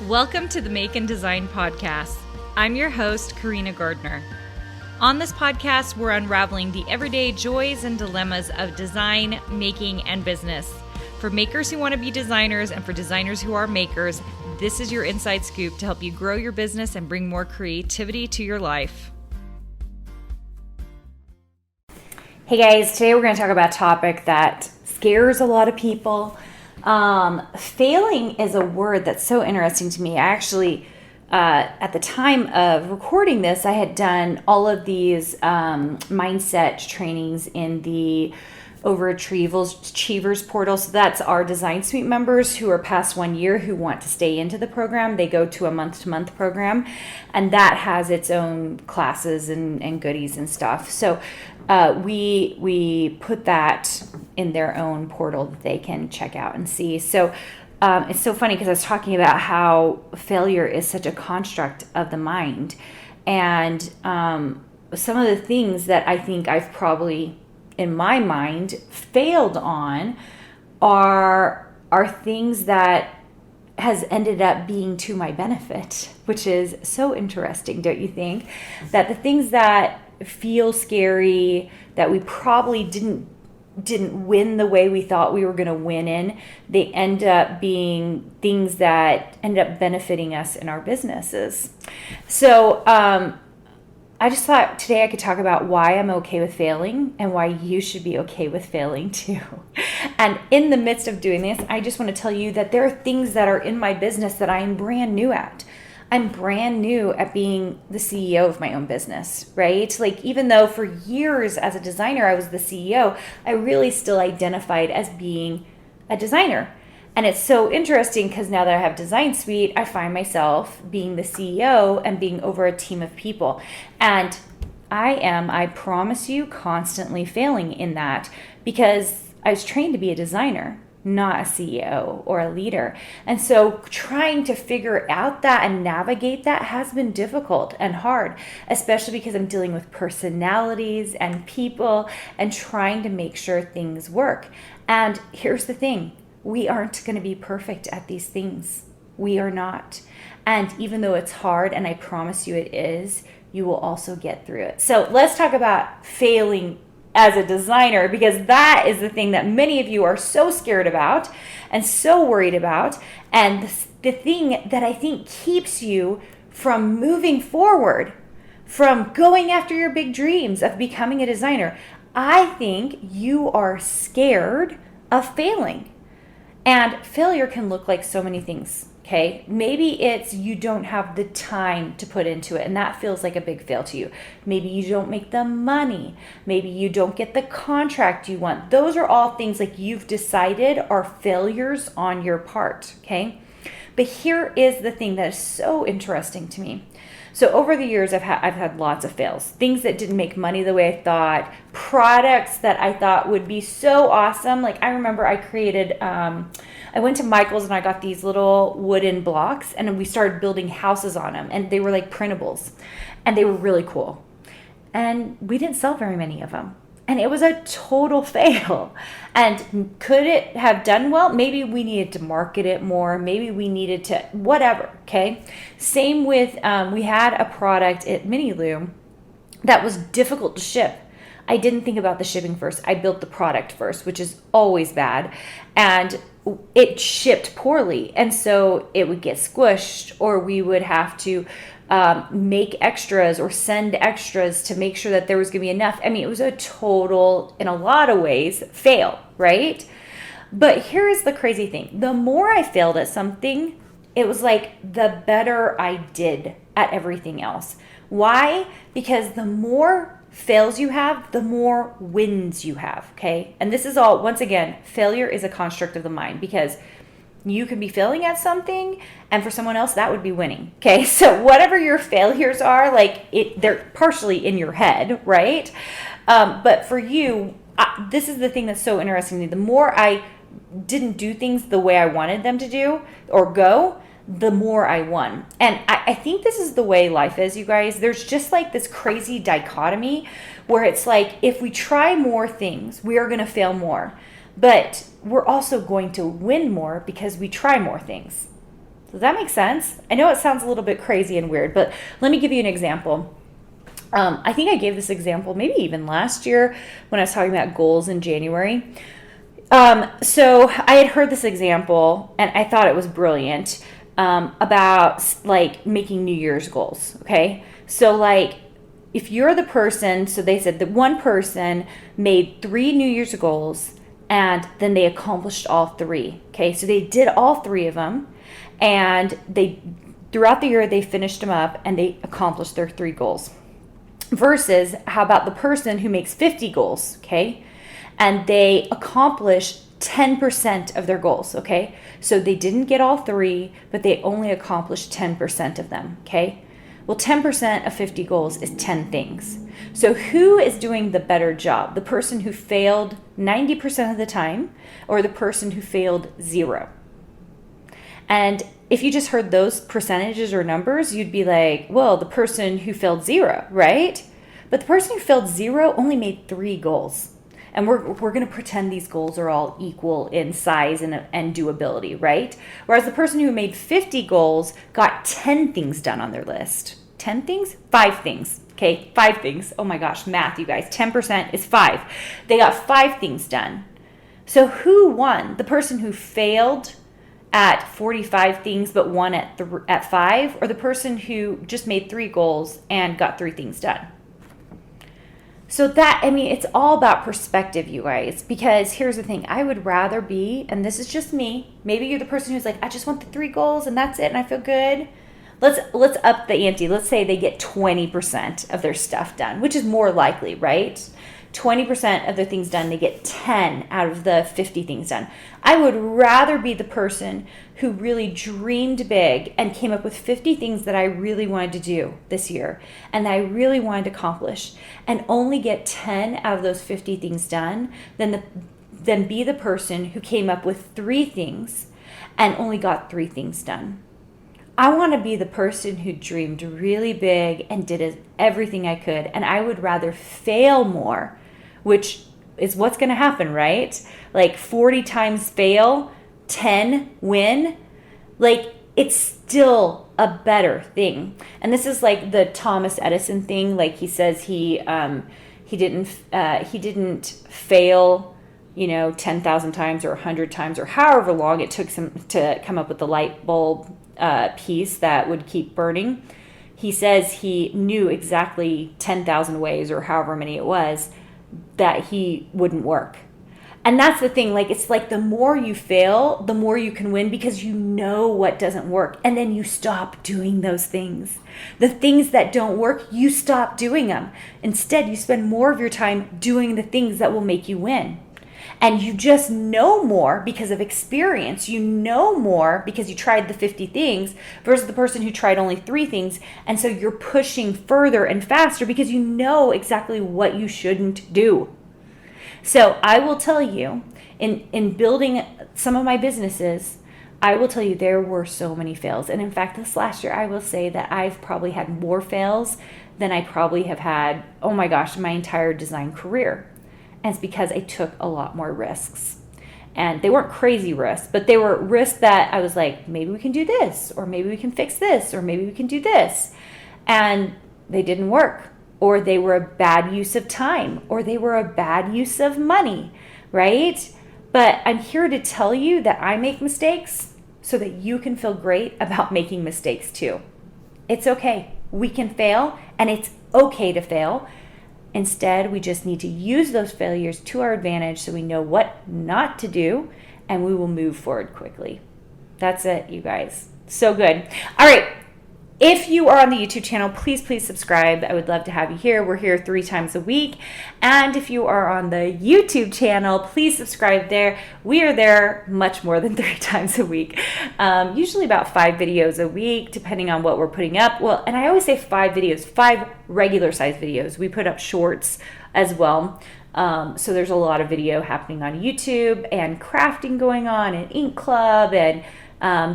Welcome to the Make and Design Podcast. I'm your host, Carina Gardner. On this podcast, we're unraveling the everyday joys and dilemmas of design, making, and business. For makers who want to be designers and for designers who are makers, this is your inside scoop to help you grow your business and bring more creativity to your life. Hey guys, today we're going to talk about a topic that scares a lot of people. Failing is a word that's so interesting to me. I actually, at the time of recording this, I had done all of these mindset trainings in the Overachievers portal. So that's our Design Suite members who are past 1 year who want to stay into the program. They go to a month-to-month program, and that has its own classes and goodies and stuff. So we put that in their own portal that they can check out and see. So it's so funny because I was talking about how failure is such a construct of the mind. And some of the things that I think I've probably, in my mind, failed on are things that has ended up being to my benefit, which is so interesting, don't you think? That the things that feel scary, that we probably didn't win the way we thought we were going to win in, they end up being things that end up benefiting us in our businesses. So I just thought today I could talk about why I'm okay with failing and why you should be okay with failing too. And in the midst of doing this, I just want to tell you that there are things that are in my business that I am brand new at. I'm brand new at being the CEO of my own business, right? Like, even though for years as a designer, I was the CEO, I really still identified as being a designer. And it's so interesting because now that I have Design Suite, I find myself being the CEO and being over a team of people. And I promise you, constantly failing in that because I was trained to be a designer, not a CEO or a leader. And so trying to figure out that and navigate that has been difficult and hard, especially because I'm dealing with personalities and people and trying to make sure things work. And here's the thing. We aren't going to be perfect at these things. We are not. And even though it's hard, and I promise you it is, you will also get through it. So let's talk about failing as a designer, because that is the thing that many of you are so scared about and so worried about. And the thing that I think keeps you from moving forward, from going after your big dreams of becoming a designer. I think you are scared of failing. And failure can look like so many things, okay? Maybe it's you don't have the time to put into it, and that feels like a big fail to you. Maybe you don't make the money. Maybe you don't get the contract you want. Those are all things like you've decided are failures on your part, okay? But here is the thing that is so interesting to me. So over the years, I've had lots of fails. Things that didn't make money the way I thought. Products that I thought would be so awesome. Like, I remember I created, I went to Michael's and I got these little wooden blocks and we started building houses on them. And they were like printables. And they were really cool. And we didn't sell very many of them. And it was a total fail. And could it have done well? Maybe we needed to market it more. Maybe we needed to, whatever, okay? Same with, we had a product at Mini Loom that was difficult to ship. I didn't think about the shipping first. I built the product first, which is always bad. And it shipped poorly. And so it would get squished, or we would have to make extras or send extras to make sure that there was going to be enough. I mean, it was a total, in a lot of ways, fail, right? But here's the crazy thing. The more I failed at something, it was like the better I did at everything else. Why? Because the more fails you have, the more wins you have, okay? And this is all, once again, failure is a construct of the mind, because you can be failing at something, and for someone else, that would be winning. Okay, so whatever your failures are, they're partially in your head, right? But for you, this is the thing that's so interesting to me. The more I didn't do things the way I wanted them to do or go, the more I won. And I think this is the way life is, you guys. There's just like this crazy dichotomy where it's like, if we try more things, we are going to fail more. But we're also going to win more because we try more things. Does that make sense? I know it sounds a little bit crazy and weird, but let me give you an example. I think I gave this example maybe even last year when I was talking about goals in January. So I had heard this example and I thought it was brilliant, about like making New Year's goals. Okay. So like if you're the person, so they said that one person made 3 New Year's goals and then they accomplished all 3. Okay. So they did all 3 of them and throughout the year, they finished them up and they accomplished their 3 goals. Versus how about the person who makes 50 goals, okay? And they accomplish 10% of their goals, okay? So they didn't get all 3, but they only accomplished 10% of them, okay? Well, 10% of 50 goals is 10 things. So who is doing the better job? The person who failed 90% of the time or the person who failed 0? And if you just heard those percentages or numbers, you'd be like, well, the person who failed 0, right? But the person who failed 0 only made 3 goals. And we're going to pretend these goals are all equal in size and doability, right? Whereas the person who made 50 goals got 10 things done on their list. 10 things? 5 things. Okay, 5 things. Oh my gosh, math, you guys. 10% is 5. They got 5 things done. So who won? The person who failed at 45 things but won at 5, or the person who just made 3 goals and got 3 things done? So that, I mean, it's all about perspective, you guys, because here's the thing. I would rather be, and this is just me, maybe you're the person who's like, I just want the 3 goals and that's it and I feel good. Let's up the ante. Let's say they get 20% of their stuff done, which is more likely, right? 20% of their things done, they get 10 out of the 50 things done. I would rather be the person who really dreamed big and came up with 50 things that I really wanted to do this year and that I really wanted to accomplish and only get 10 out of those 50 things done than be the person who came up with 3 things and only got 3 things done. I want to be the person who dreamed really big and did everything I could, and I would rather fail more, which is what's going to happen, right? Like 40 times fail, 10 win. Like it's still a better thing. And this is like the Thomas Edison thing. Like he says he didn't fail, 10,000 times or 100 times or however long it took him to come up with the light bulb piece that would keep burning. He says he knew exactly 10,000 ways or however many it was that he wouldn't work. And that's the thing, like it's like the more you fail, the more you can win because you know what doesn't work. And then you stop doing those things. The things that don't work, you stop doing them. Instead, you spend more of your time doing the things that will make you win. And you just know more because of experience. You know more because you tried the 50 things versus the person who tried only 3 things. And so you're pushing further and faster because you know exactly what you shouldn't do. So I will tell you, in building some of my businesses, I will tell you there were so many fails. And in fact, this last year, I will say that I've probably had more fails than I probably have had, oh my gosh, my entire design career. And it's because I took a lot more risks. And they weren't crazy risks, but they were risks that I was like, maybe we can do this, or maybe we can fix this, or maybe we can do this. And they didn't work, or they were a bad use of time, or they were a bad use of money, right? But I'm here to tell you that I make mistakes so that you can feel great about making mistakes too. It's okay. We can fail, and it's okay to fail. Instead, we just need to use those failures to our advantage so we know what not to do, and we will move forward quickly. That's it, you guys. So good. All right. If you are on the YouTube channel, please subscribe. I would love to have you here. We're here 3 times a week. And if you are on the YouTube channel, please subscribe there. We are there much more than 3 times a week. Usually about 5 videos a week, depending on what we're putting up. Well, and I always say 5 videos, 5 regular size videos. We put up shorts as well. So there's a lot of video happening on YouTube and crafting going on and Ink Club and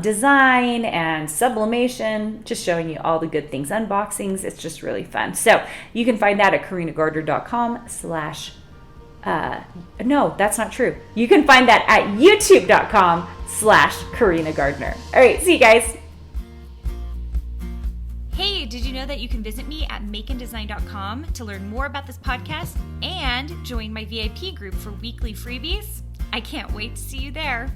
design and sublimation, just showing you all the good things, unboxings. It's just really fun. So you can find that at carinagardner.com/ no, that's not true. You can find that at youtube.com/Carina Gardner. All right, see you guys. Hey, did you know that you can visit me at makeanddesign.com to learn more about this podcast and join my VIP group for weekly freebies? I can't wait to see you there.